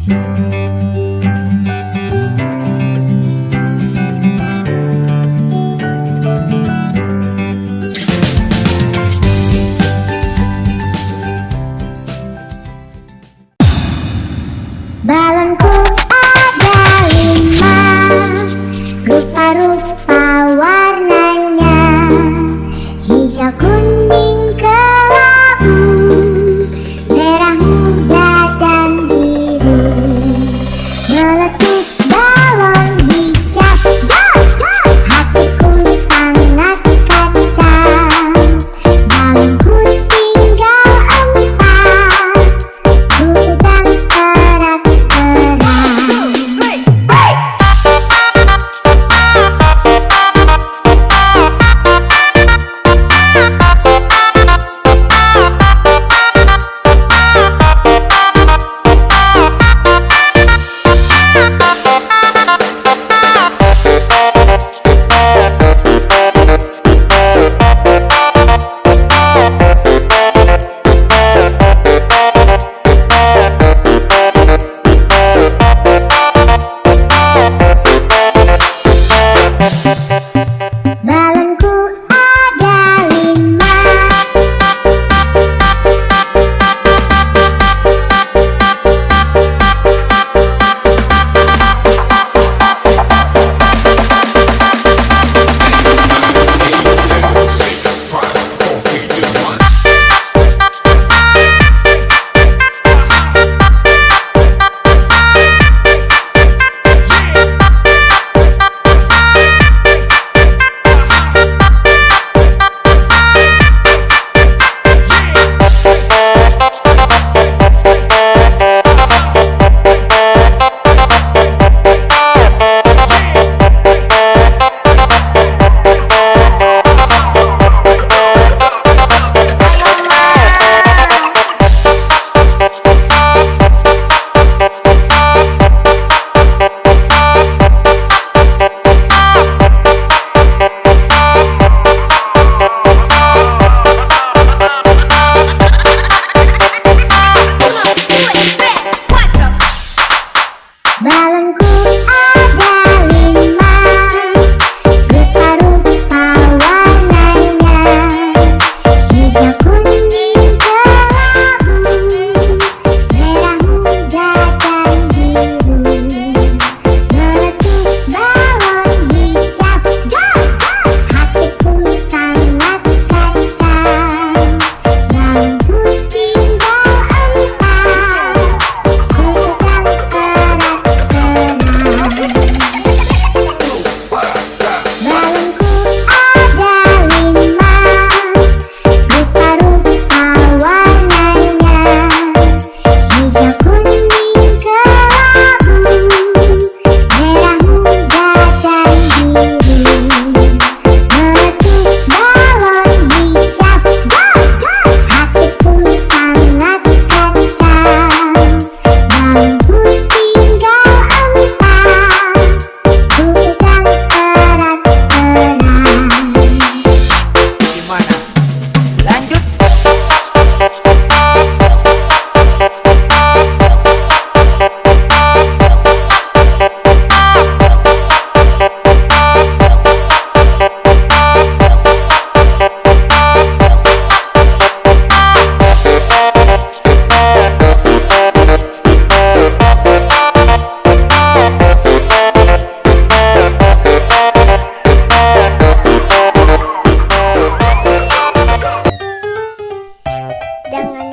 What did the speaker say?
Balonku ada 5, rupa-rupa warnanya, hijau, kuning, kelabu, merah muda dan biru. Meletus balon hijau, hatiku sangat kacau. Balonku tinggal 4, ku pegang erat-erat. Balonku ada 5. Balonku ada 5, rupa-rupa warnanya, hijau, kuning, kelabu, merah muda dan biru. Meletus balon hijau, hatiku sangat kacau. Balonku tinggal 4, ku pegang erat-erat. Balonku ada 5, rupa-rupa warnanya, hijau, kuning, kelabu, merah muda dan biru. Meletus balon hijau, hatiku sangat kacau. Balonku tinggal 4, ku pegang erat-erat. Gimana? Lanjut. Jangan